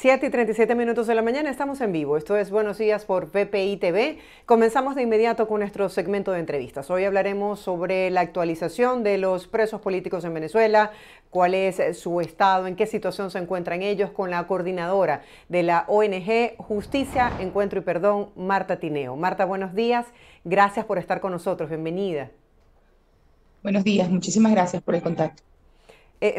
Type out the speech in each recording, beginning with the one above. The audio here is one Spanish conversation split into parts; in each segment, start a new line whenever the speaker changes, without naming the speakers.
7:37 de la mañana, estamos en vivo. Esto es Buenos Días por VPI TV. Comenzamos de inmediato con nuestro segmento de entrevistas. Hoy hablaremos sobre la actualización de los presos políticos en Venezuela, cuál es su estado, en qué situación se encuentran ellos, con la coordinadora de la ONG Justicia, Encuentro y Perdón, Marta Tineo. Marta, buenos días. Gracias por estar con nosotros. Bienvenida.
Buenos días, muchísimas gracias por el contacto.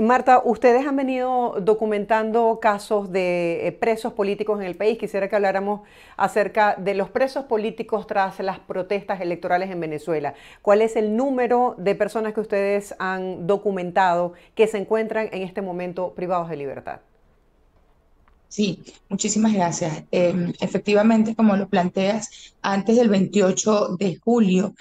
Marta, ustedes han venido documentando casos de presos políticos en el país. Quisiera que habláramos acerca de los presos políticos tras las protestas electorales en Venezuela. ¿Cuál es el número de personas que ustedes han documentado que se encuentran en este momento privados de libertad?
Sí, muchísimas gracias. Efectivamente, como lo planteas, antes del 28 de julio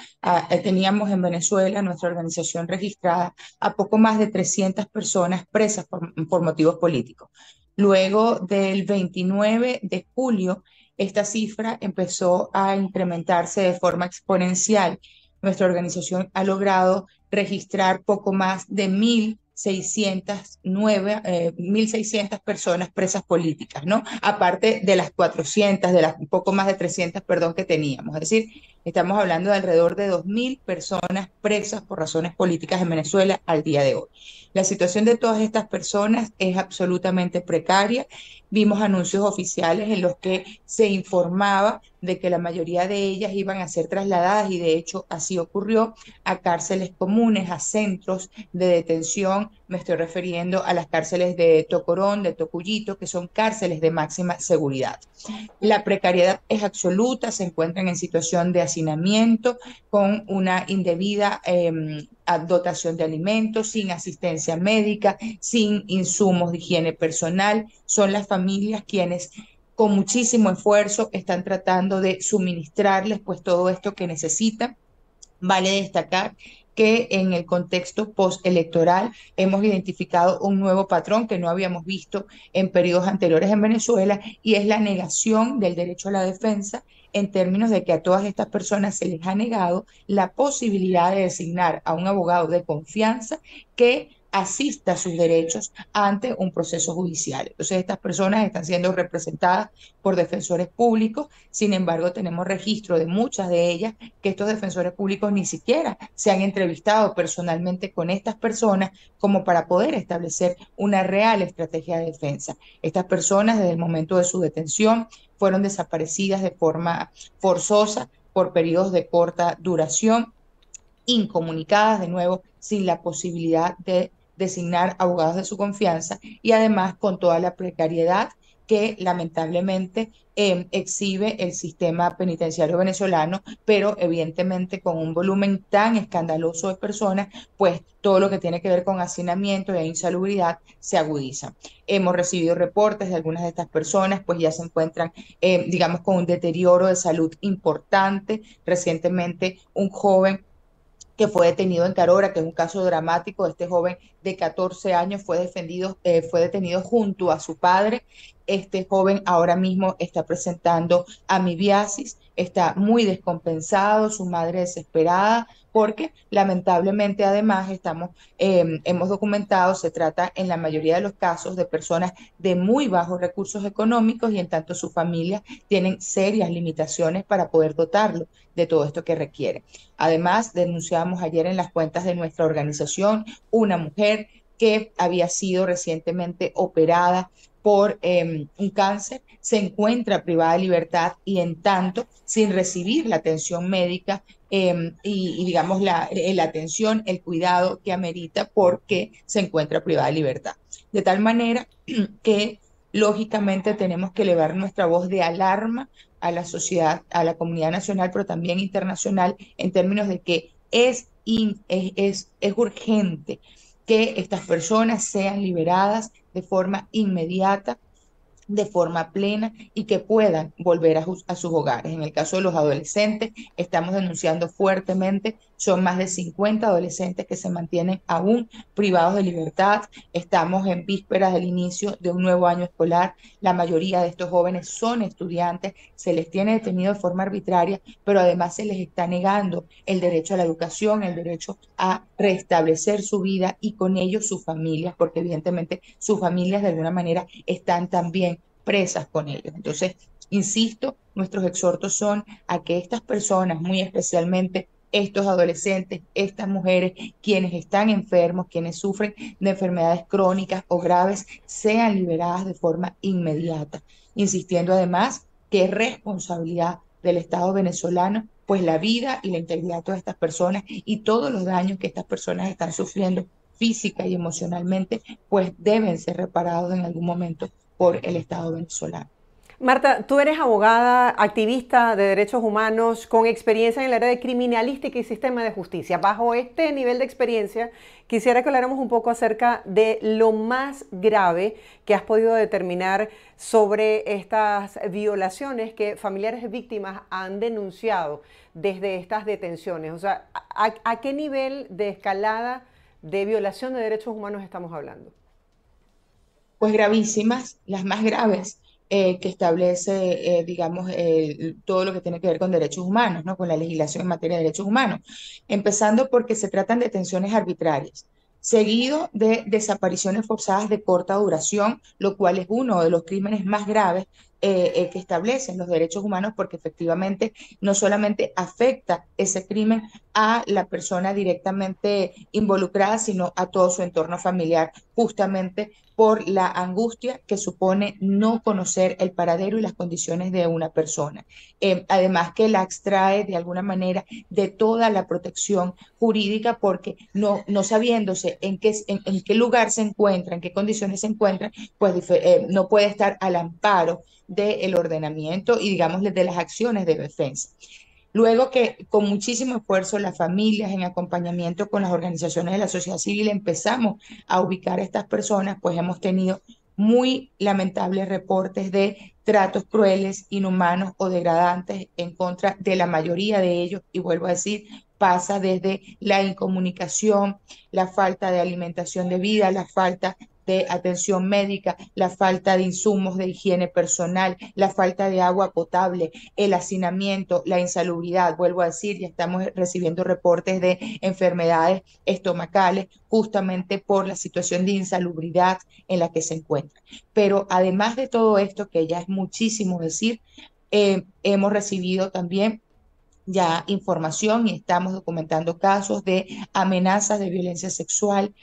teníamos en Venezuela, nuestra organización registrada, a poco más de 300 personas presas por motivos políticos. Luego del 29 de julio, esta cifra empezó a incrementarse de forma exponencial. Nuestra organización ha logrado registrar poco más de 1.600 personas presas políticas, ¿no? Aparte de las 400, de las un poco más de 300, perdón, que teníamos. Es decir, estamos hablando de alrededor de 2.000 personas presas por razones políticas en Venezuela al día de hoy. La situación de todas estas personas es absolutamente precaria. Vimos anuncios oficiales en los que se informaba de que la mayoría de ellas iban a ser trasladadas, y de hecho así ocurrió, a cárceles comunes, a centros de detención. Me estoy refiriendo a las cárceles de Tocorón, de Tocuyito, que son cárceles de máxima seguridad. La precariedad es absoluta, se encuentran en situación de hacinamiento, con una indebida dotación de alimentos, sin asistencia médica, sin insumos de higiene personal. Son las familias quienes con muchísimo esfuerzo están tratando de suministrarles pues todo esto que necesitan. Vale destacar que en el contexto postelectoral hemos identificado un nuevo patrón que no habíamos visto en periodos anteriores en Venezuela, y es la negación del derecho a la defensa, en términos de que a todas estas personas se les ha negado la posibilidad de designar a un abogado de confianza que asista a sus derechos ante un proceso judicial. Entonces, estas personas están siendo representadas por defensores públicos. Sin embargo, tenemos registro de muchas de ellas que estos defensores públicos ni siquiera se han entrevistado personalmente con estas personas como para poder establecer una real estrategia de defensa. Estas personas, desde el momento de su detención, fueron desaparecidas de forma forzosa por periodos de corta duración, incomunicadas de nuevo, sin la posibilidad de designar abogados de su confianza, y además con toda la precariedad que lamentablemente exhibe el sistema penitenciario venezolano, pero evidentemente con un volumen tan escandaloso de personas, pues todo lo que tiene que ver con hacinamiento e insalubridad se agudiza. Hemos recibido reportes de algunas de estas personas, pues ya se encuentran, digamos, con un deterioro de salud importante. Recientemente un joven que fue detenido en Carora, que es un caso dramático. Este joven de 14 años fue detenido junto a su padre. Este joven ahora mismo está presentando amibiasis, está muy descompensado, su madre desesperada, porque lamentablemente además hemos documentado, se trata en la mayoría de los casos de personas de muy bajos recursos económicos, y en tanto sus familias tienen serias limitaciones para poder dotarlo de todo esto que requiere. Además, denunciamos ayer en las cuentas de nuestra organización una mujer que había sido recientemente operada por un cáncer, se encuentra privada de libertad, y en tanto sin recibir la atención médica y digamos la atención, el cuidado que amerita, porque se encuentra privada de libertad. De tal manera que lógicamente tenemos que elevar nuestra voz de alarma a la sociedad, a la comunidad nacional, pero también internacional, en términos de que es urgente que estas personas sean liberadas de forma inmediata, de forma plena, y que puedan volver a sus hogares. En el caso de los adolescentes, estamos denunciando fuertemente, son más de 50 adolescentes que se mantienen aún privados de libertad. Estamos en vísperas del inicio de un nuevo año escolar. La mayoría de estos jóvenes son estudiantes, se les tiene detenido de forma arbitraria, pero además se les está negando el derecho a la educación, el derecho a restablecer su vida y con ellos sus familias, porque evidentemente sus familias de alguna manera están también presas con ellos. Entonces, insisto, nuestros exhortos son a que estas personas, muy especialmente estos adolescentes, estas mujeres, quienes están enfermos, quienes sufren de enfermedades crónicas o graves, sean liberadas de forma inmediata, insistiendo además que es responsabilidad del Estado venezolano, pues la vida y la integridad de todas estas personas y todos los daños que estas personas están sufriendo física y emocionalmente, pues deben ser reparados en algún momento por el Estado venezolano.
Marta, tú eres abogada, activista de derechos humanos, con experiencia en el área de criminalística y sistema de justicia. Bajo este nivel de experiencia, quisiera que habláramos un poco acerca de lo más grave que has podido determinar sobre estas violaciones que familiares de víctimas han denunciado desde estas detenciones. O sea, ¿a qué nivel de escalada de violación de derechos humanos estamos hablando?
Pues gravísimas, las más graves, que establece, digamos, todo lo que tiene que ver con derechos humanos, ¿no? Con la legislación en materia de derechos humanos, empezando porque se tratan de detenciones arbitrarias, seguido de desapariciones forzadas de corta duración, lo cual es uno de los crímenes más graves que establecen los derechos humanos, porque efectivamente no solamente afecta ese crimen a la persona directamente involucrada, sino a todo su entorno familiar, justamente por la angustia que supone no conocer el paradero y las condiciones de una persona. Además que la extrae de alguna manera de toda la protección jurídica porque no sabiéndose en qué lugar se encuentra, en qué condiciones se encuentra, pues no puede estar al amparo del ordenamiento y digamos de las acciones de defensa. Luego que con muchísimo esfuerzo las familias en acompañamiento con las organizaciones de la sociedad civil empezamos a ubicar a estas personas, pues hemos tenido muy lamentables reportes de tratos crueles, inhumanos o degradantes en contra de la mayoría de ellos. Y vuelvo a decir, pasa desde la incomunicación, la falta de alimentación de vida, la falta de atención médica, la falta de insumos de higiene personal, la falta de agua potable, el hacinamiento, la insalubridad. Vuelvo a decir, ya estamos recibiendo reportes de enfermedades estomacales justamente por la situación de insalubridad en la que se encuentra. Pero además de todo esto, que ya es muchísimo decir, hemos recibido también ya información y estamos documentando casos de amenazas de violencia sexual,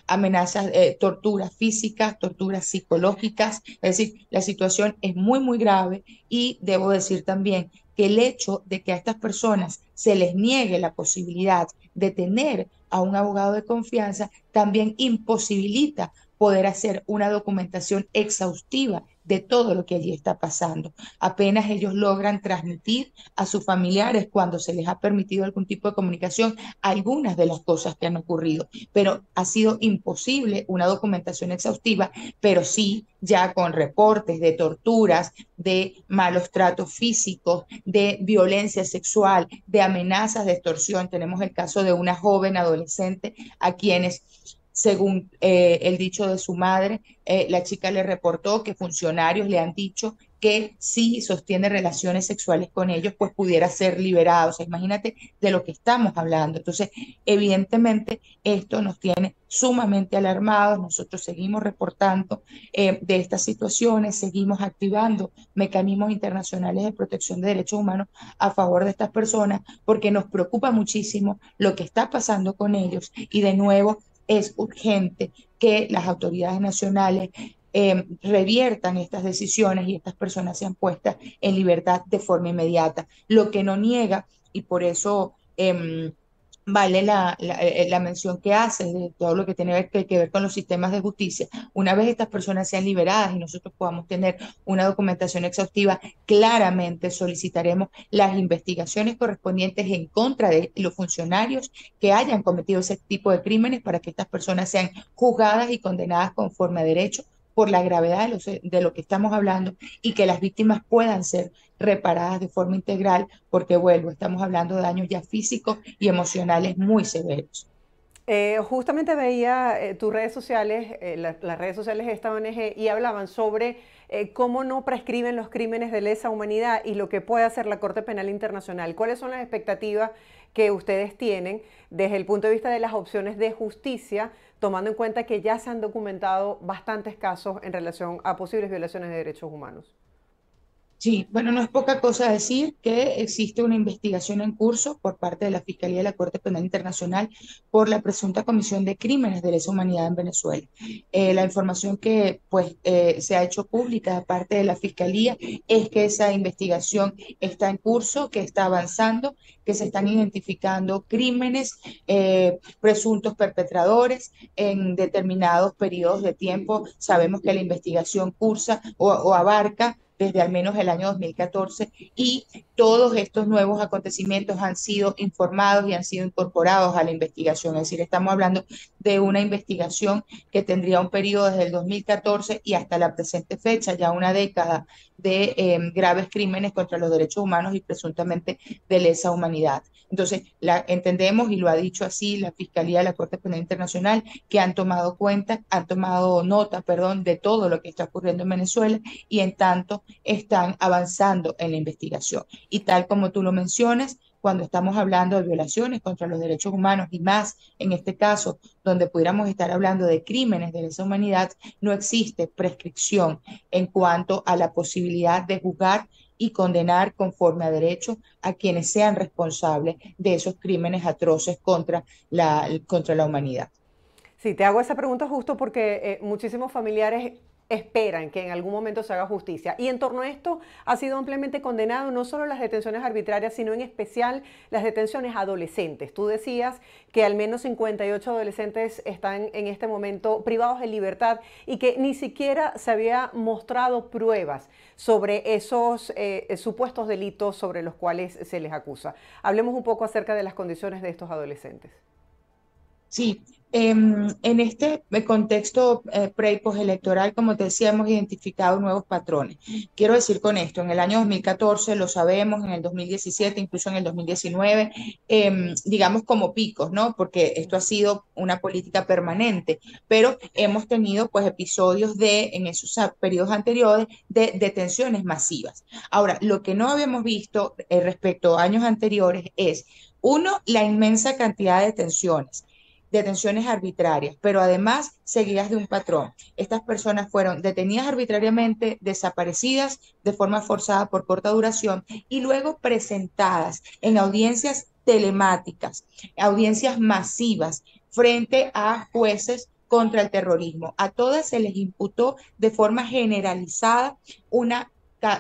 amenazas, torturas físicas, torturas psicológicas. Es decir, la situación es muy, muy grave y debo decir también que el hecho de que a estas personas se les niegue la posibilidad de tener a un abogado de confianza también imposibilita poder hacer una documentación exhaustiva de todo lo que allí está pasando. Apenas ellos logran transmitir a sus familiares cuando se les ha permitido algún tipo de comunicación algunas de las cosas que han ocurrido, pero ha sido imposible una documentación exhaustiva, pero sí ya con reportes de torturas, de malos tratos físicos, de violencia sexual, de amenazas de extorsión. Tenemos el caso de una joven adolescente a quienes según el dicho de su madre, la chica le reportó que funcionarios le han dicho que si sostiene relaciones sexuales con ellos, pues pudiera ser liberado. O sea, imagínate de lo que estamos hablando. Entonces, evidentemente, esto nos tiene sumamente alarmados. Nosotros seguimos reportando de estas situaciones, seguimos activando mecanismos internacionales de protección de derechos humanos a favor de estas personas, porque nos preocupa muchísimo lo que está pasando con ellos. Y de nuevo, es urgente que las autoridades nacionales reviertan estas decisiones y estas personas sean puestas en libertad de forma inmediata. Lo que no niega, y por eso vale la mención que haces de todo lo que tiene que ver con los sistemas de justicia. Una vez estas personas sean liberadas y nosotros podamos tener una documentación exhaustiva, claramente solicitaremos las investigaciones correspondientes en contra de los funcionarios que hayan cometido ese tipo de crímenes para que estas personas sean juzgadas y condenadas conforme a derecho por la gravedad de lo que estamos hablando y que las víctimas puedan ser reparadas de forma integral, porque vuelvo, estamos hablando de daños ya físicos y emocionales muy severos.
Justamente veía tus redes sociales, las redes sociales de esta ONG, y hablaban sobre cómo no prescriben los crímenes de lesa humanidad y lo que puede hacer la Corte Penal Internacional. ¿Cuáles son las expectativas que ustedes tienen desde el punto de vista de las opciones de justicia, tomando en cuenta que ya se han documentado bastantes casos en relación a posibles violaciones de derechos humanos.
Sí, bueno, no es poca cosa decir que existe una investigación en curso por parte de la Fiscalía de la Corte Penal Internacional por la presunta comisión de crímenes de lesa humanidad en Venezuela. La información que se ha hecho pública de parte de la Fiscalía es que esa investigación está en curso, que está avanzando, que se están identificando crímenes, presuntos perpetradores en determinados periodos de tiempo. Sabemos que la investigación cursa o abarca desde al menos el año 2014 y todos estos nuevos acontecimientos han sido informados y han sido incorporados a la investigación. Es decir, estamos hablando de una investigación que tendría un periodo desde el 2014 y hasta la presente fecha, ya una década de graves crímenes contra los derechos humanos y presuntamente de lesa humanidad. Entonces, entendemos, y lo ha dicho así la Fiscalía de la Corte Penal Internacional, que han tomado nota, perdón, de todo lo que está ocurriendo en Venezuela y en tanto están avanzando en la investigación. Y tal como tú lo mencionas, cuando estamos hablando de violaciones contra los derechos humanos y más en este caso, donde pudiéramos estar hablando de crímenes de lesa humanidad, no existe prescripción en cuanto a la posibilidad de juzgar y condenar conforme a derecho a quienes sean responsables de esos crímenes atroces contra la humanidad.
Sí, te hago esa pregunta justo porque muchísimos familiares esperan que en algún momento se haga justicia. Y en torno a esto ha sido ampliamente condenado no solo las detenciones arbitrarias, sino en especial las detenciones adolescentes. Tú decías que al menos 58 adolescentes están en este momento privados de libertad y que ni siquiera se había mostrado pruebas sobre esos supuestos delitos sobre los cuales se les acusa. Hablemos un poco acerca de las condiciones de estos adolescentes.
Sí, en este contexto pre y postelectoral, como te decía, hemos identificado nuevos patrones. Quiero decir con esto, en el año 2014 lo sabemos, en el 2017, incluso en el 2019, digamos como picos, ¿no? Porque esto ha sido una política permanente, pero hemos tenido pues episodios en esos periodos anteriores de detenciones masivas. Ahora, lo que no habíamos visto respecto a años anteriores es, uno, la inmensa cantidad de detenciones arbitrarias, pero además seguidas de un patrón. Estas personas fueron detenidas arbitrariamente, desaparecidas de forma forzada por corta duración y luego presentadas en audiencias telemáticas, audiencias masivas frente a jueces contra el terrorismo. A todas se les imputó de forma generalizada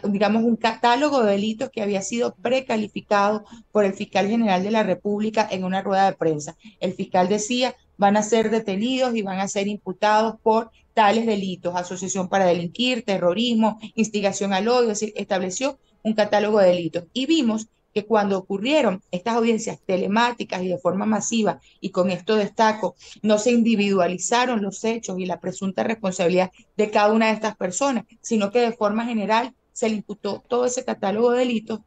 digamos, un catálogo de delitos que había sido precalificado por el fiscal general de la República en una rueda de prensa. El fiscal decía, van a ser detenidos y van a ser imputados por tales delitos, asociación para delinquir, terrorismo, instigación al odio, es decir, estableció un catálogo de delitos. Y vimos que cuando ocurrieron estas audiencias telemáticas y de forma masiva, y con esto destaco, no se individualizaron los hechos y la presunta responsabilidad de cada una de estas personas, sino que de forma general se le imputó todo ese catálogo de delitos,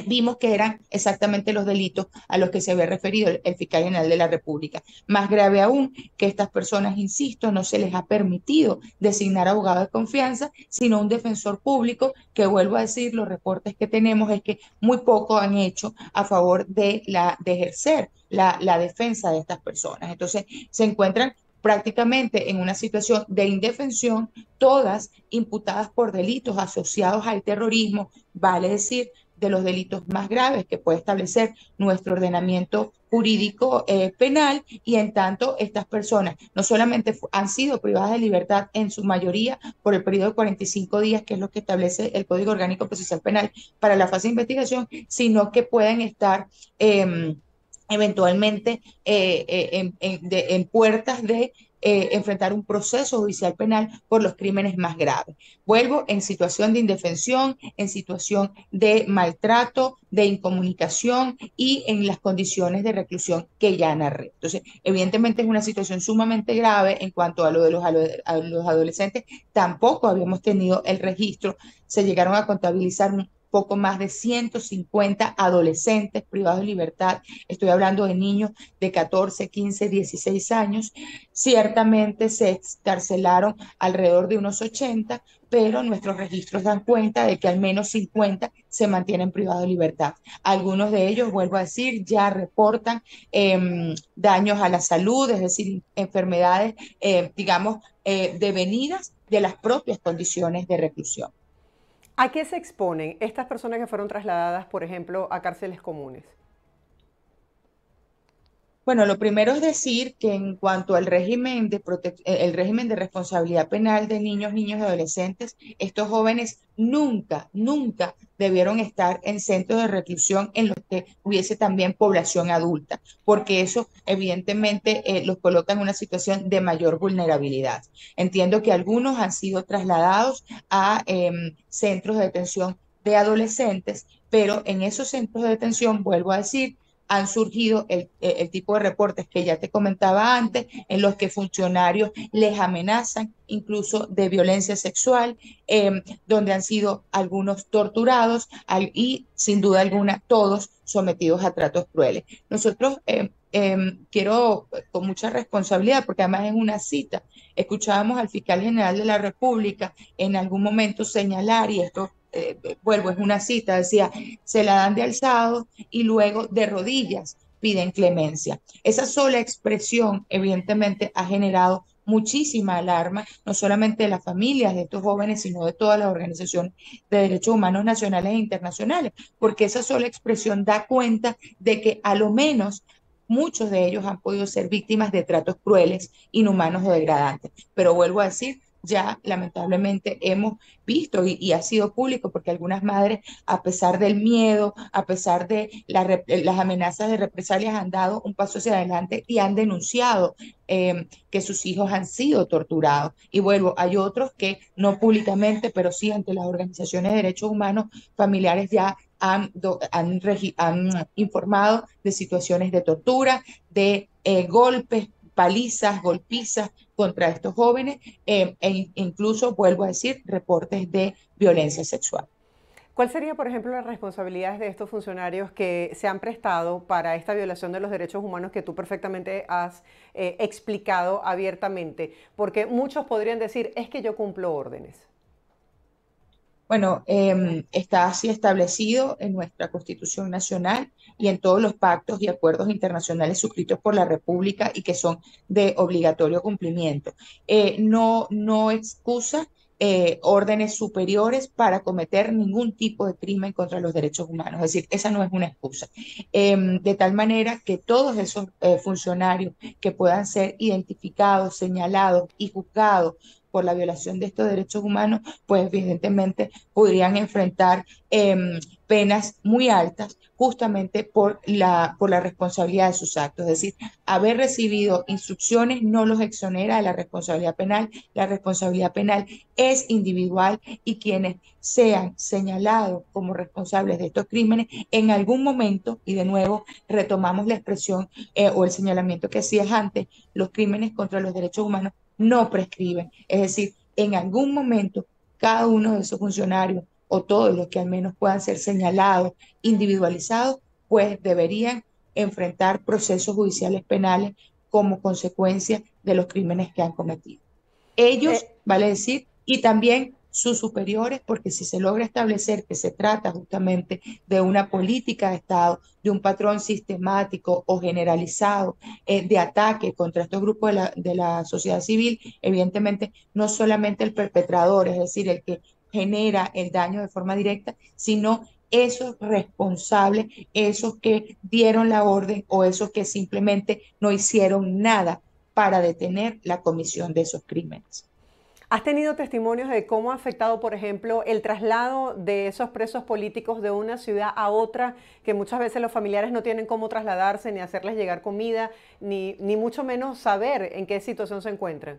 vimos que eran exactamente los delitos a los que se había referido el fiscal general de la República. Más grave aún, que estas personas, insisto, no se les ha permitido designar abogado de confianza, sino un defensor público, que vuelvo a decir, los reportes que tenemos es que muy poco han hecho a favor de ejercer la defensa de estas personas. Entonces, se encuentran prácticamente en una situación de indefensión, todas imputadas por delitos asociados al terrorismo, vale decir, de los delitos más graves que puede establecer nuestro ordenamiento jurídico penal, y en tanto estas personas no solamente han sido privadas de libertad en su mayoría por el periodo de 45 días, que es lo que establece el Código Orgánico Procesal Penal para la fase de investigación, sino que pueden estar eventualmente en puertas de enfrentar un proceso judicial penal por los crímenes más graves. Vuelvo en situación de indefensión, en situación de maltrato, de incomunicación y en las condiciones de reclusión que ya narré. Entonces, evidentemente es una situación sumamente grave en cuanto a lo de los adolescentes. Tampoco habíamos tenido el registro, se llegaron a contabilizar poco más de 150 adolescentes privados de libertad. Estoy hablando de niños de 14, 15, 16 años. Ciertamente se excarcelaron alrededor de unos 80, pero nuestros registros dan cuenta de que al menos 50 se mantienen privados de libertad. Algunos de ellos, vuelvo a decir, ya reportan daños a la salud, es decir, enfermedades, digamos, devenidas de las propias condiciones de reclusión.
¿A qué se exponen estas personas que fueron trasladadas, por ejemplo, a cárceles comunes?
Bueno, lo primero es decir que en cuanto al régimen el régimen de responsabilidad penal de niños, niños y adolescentes, estos jóvenes nunca debieron estar en centros de reclusión en los que hubiese también población adulta, porque eso evidentemente los coloca en una situación de mayor vulnerabilidad. Entiendo que algunos han sido trasladados a centros de detención de adolescentes, pero en esos centros de detención, vuelvo a decir, han surgido el tipo de reportes que ya te comentaba antes, en los que funcionarios les amenazan, incluso de violencia sexual, donde han sido algunos torturados y sin duda alguna todos sometidos a tratos crueles. Nosotros quiero con mucha responsabilidad, porque además en una cita escuchábamos al fiscal general de la República en algún momento señalar, y esto vuelvo, es una cita, decía, se la dan de alzado y luego de rodillas piden clemencia. Esa sola expresión evidentemente ha generado muchísima alarma, no solamente de las familias de estos jóvenes, sino de todas las organizaciones de derechos humanos nacionales e internacionales, porque esa sola expresión da cuenta de que a lo menos muchos de ellos han podido ser víctimas de tratos crueles, inhumanos o degradantes. Pero vuelvo a decir, ya lamentablemente hemos visto y ha sido público porque algunas madres, a pesar del miedo, a pesar de las amenazas de represalias, han dado un paso hacia adelante y han denunciado que sus hijos han sido torturados. Y vuelvo, hay otros que no públicamente, pero sí ante las organizaciones de derechos humanos, familiares ya han informado de situaciones de tortura, de golpes, palizas, golpizas contra estos jóvenes e incluso, vuelvo a decir, reportes de violencia sexual.
¿Cuál sería, por ejemplo, las responsabilidades de estos funcionarios que se han prestado para esta violación de los derechos humanos que tú perfectamente has explicado abiertamente? Porque muchos podrían decir, es que yo cumplo órdenes.
Bueno, está así establecido en nuestra Constitución Nacional y en todos los pactos y acuerdos internacionales suscritos por la República y que son de obligatorio cumplimiento. No excusa órdenes superiores para cometer ningún tipo de crimen contra los derechos humanos. Es decir, esa no es una excusa. De tal manera que todos esos funcionarios que puedan ser identificados, señalados y juzgados por la violación de estos derechos humanos, pues evidentemente podrían enfrentar penas muy altas justamente por la responsabilidad de sus actos. Es decir, haber recibido instrucciones no los exonera de la responsabilidad penal es individual y quienes sean señalados como responsables de estos crímenes en algún momento, y de nuevo retomamos la expresión o el señalamiento que hacías antes, los crímenes contra los derechos humanos no prescriben. Es decir, en algún momento cada uno de esos funcionarios o todos los que al menos puedan ser señalados, individualizados, pues deberían enfrentar procesos judiciales penales como consecuencia de los crímenes que han cometido. Ellos,
Eh,
vale decir, y también sus superiores, porque si se logra establecer que se trata justamente de una política de Estado, de un patrón sistemático o generalizado de ataque contra estos grupos de la sociedad civil, evidentemente no solamente el perpetrador, es decir, el que genera el daño de forma directa, sino esos responsables, esos que dieron la orden o esos que simplemente no hicieron nada para detener la comisión de esos crímenes.
¿Has tenido testimonios de cómo ha afectado, por ejemplo, el traslado de esos presos políticos de una ciudad a otra, que muchas veces los familiares no tienen cómo trasladarse, ni hacerles llegar comida, ni mucho menos saber en qué situación se encuentran?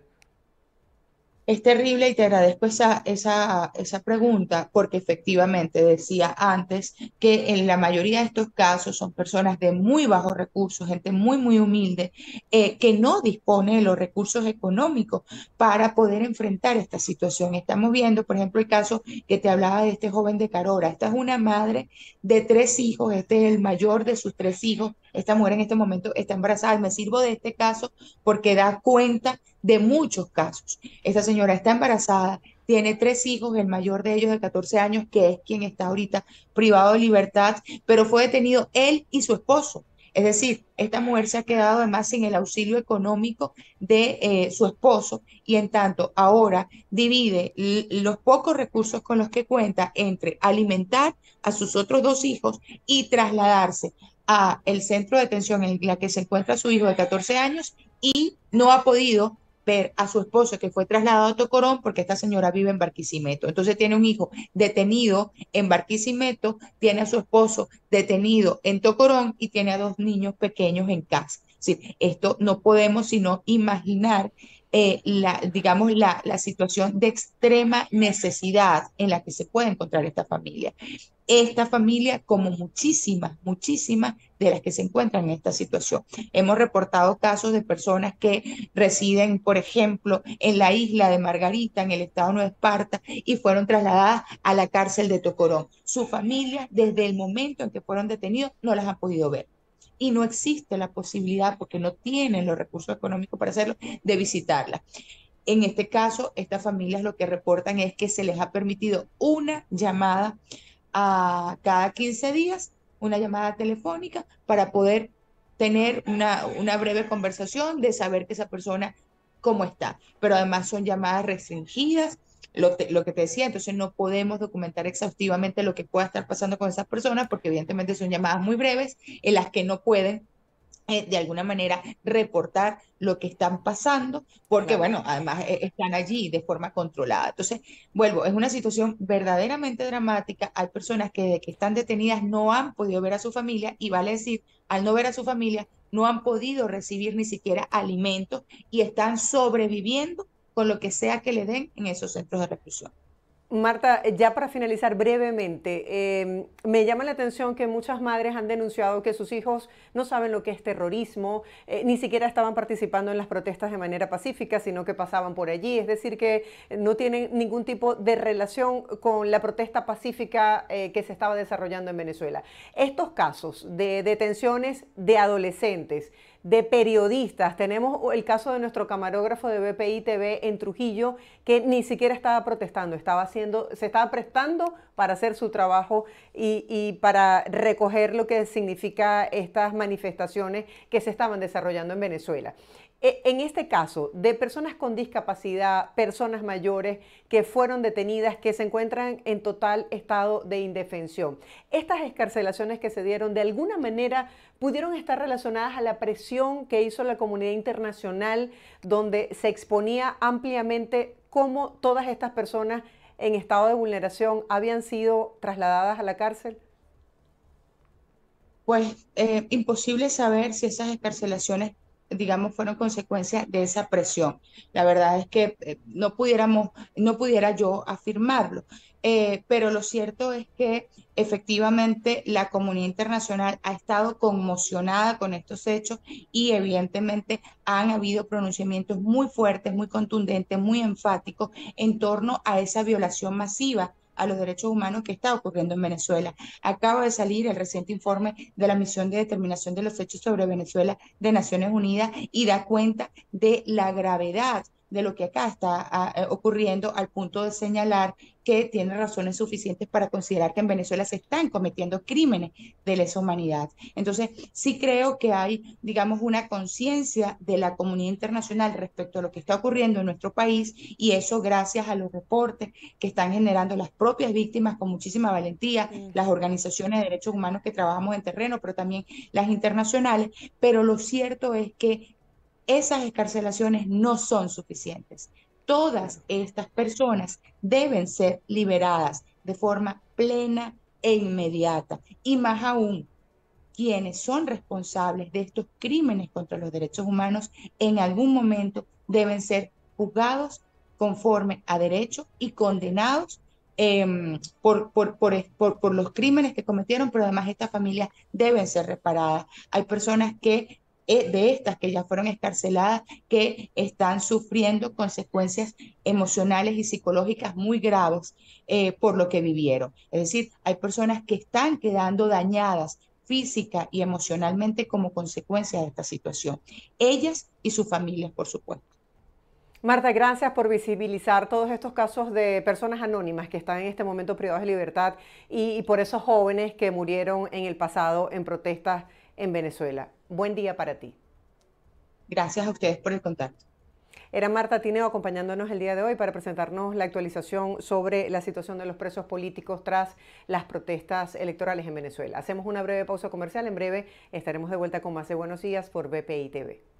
Es terrible y te agradezco esa pregunta porque efectivamente decía antes que en la mayoría de estos casos son personas de muy bajos recursos, gente muy, muy humilde, que no dispone de los recursos económicos para poder enfrentar esta situación. Estamos viendo, por ejemplo, el caso que te hablaba de este joven de Carora. Esta es una madre de 3 hijos, este es el mayor de sus 3 hijos. Esta mujer en este momento está embarazada. Me sirvo de este caso porque da cuenta de muchos casos. Esta señora está embarazada, tiene 3 hijos, el mayor de ellos de 14 años, que es quien está ahorita privado de libertad, pero fue detenido él y su esposo. Es decir, esta mujer se ha quedado además sin el auxilio económico de su esposo y en tanto ahora divide los pocos recursos con los que cuenta entre alimentar a sus otros 2 hijos y trasladarse a el centro de detención en la que se encuentra su hijo de 14 años y no ha podido ver a su esposo que fue trasladado a Tocorón porque esta señora vive en Barquisimeto. Entonces tiene un hijo detenido en Barquisimeto, tiene a su esposo detenido en Tocorón y tiene a 2 niños pequeños en casa. Sí, esto no podemos sino imaginar digamos, la situación de extrema necesidad en la que se puede encontrar esta familia. Esta familia, como muchísimas, muchísimas de las que se encuentran en esta situación. Hemos reportado casos de personas que residen, por ejemplo, en la isla de Margarita, en el estado de Nueva Esparta, y fueron trasladadas a la cárcel de Tocorón. Su familia, desde el momento en que fueron detenidos, no las han podido ver y no existe la posibilidad, porque no tienen los recursos económicos para hacerlo, de visitarla. En este caso, estas familias lo que reportan es que se les ha permitido una llamada a cada 15 días, una llamada telefónica para poder tener una breve conversación de saber que esa persona cómo está. Pero además son llamadas restringidas, lo que te decía, entonces no podemos documentar exhaustivamente lo que pueda estar pasando con esas personas porque evidentemente son llamadas muy breves en las que no pueden de alguna manera reportar lo que están pasando, porque
Claro.
bueno, además están allí de forma controlada. Entonces, vuelvo, es una situación verdaderamente dramática. Hay personas que de que están detenidas no han podido ver a su familia y vale decir, al no ver a su familia, no han podido recibir ni siquiera alimentos y están sobreviviendo con lo que sea que le den en esos centros de reclusión.
Marta, ya para finalizar brevemente, me llama la atención que muchas madres han denunciado que sus hijos no saben lo que es terrorismo, ni siquiera estaban participando en las protestas de manera pacífica, sino que pasaban por allí, es decir, que no tienen ningún tipo de relación con la protesta pacífica que se estaba desarrollando en Venezuela. Estos casos de detenciones de adolescentes, de periodistas. Tenemos el caso de nuestro camarógrafo de BPI TV en Trujillo, que ni siquiera estaba protestando, se estaba prestando para hacer su trabajo y para recoger lo que significa estas manifestaciones que se estaban desarrollando en Venezuela. En este caso, de personas con discapacidad, personas mayores que fueron detenidas, que se encuentran en total estado de indefensión, estas excarcelaciones que se dieron de alguna manera pudieron estar relacionadas a la presión que hizo la comunidad internacional, donde se exponía ampliamente cómo todas estas personas en estado de vulneración habían sido trasladadas a la cárcel.
Pues imposible saber si esas escarcelaciones, digamos, fueron consecuencia de esa presión. La verdad es que no pudiera yo afirmarlo. Pero lo cierto es que efectivamente la comunidad internacional ha estado conmocionada con estos hechos y evidentemente han habido pronunciamientos muy fuertes, muy contundentes, muy enfáticos en torno a esa violación masiva a los derechos humanos que está ocurriendo en Venezuela. Acaba de salir el reciente informe de la misión de determinación de los hechos sobre Venezuela de Naciones Unidas y da cuenta de la gravedad de lo que acá está ocurriendo al punto de señalar que tiene razones suficientes para considerar que en Venezuela se están cometiendo crímenes de lesa humanidad. Entonces, sí creo que hay, digamos, una conciencia de la comunidad internacional respecto a lo que está ocurriendo en nuestro país y eso gracias a los reportes que están generando las propias víctimas con muchísima valentía, las organizaciones de derechos humanos que trabajamos en terreno, pero también las internacionales. Pero lo cierto es que esas escarcelaciones no son suficientes. Todas
Claro.
estas personas deben ser liberadas de forma plena e inmediata. Y más aún, quienes son responsables de estos crímenes contra los derechos humanos en algún momento deben ser juzgados conforme a derecho y condenados por los crímenes que cometieron, pero además estas familias deben ser reparadas. Hay personas de estas que ya fueron escarceladas, que están sufriendo consecuencias emocionales y psicológicas muy graves por lo que vivieron. Es decir, hay personas que están quedando dañadas física y emocionalmente como consecuencia de esta situación. Ellas y sus familias, por supuesto.
Marta, gracias por visibilizar todos estos casos de personas anónimas que están en este momento privadas de libertad y por esos jóvenes que murieron en el pasado en protestas en Venezuela. Buen día para ti.
Gracias a ustedes por el contacto.
Era Marta Tineo acompañándonos el día de hoy para presentarnos la actualización sobre la situación de los presos políticos tras las protestas electorales en Venezuela. Hacemos una breve pausa comercial. En breve estaremos de vuelta con más de Buenos Días por BPI TV.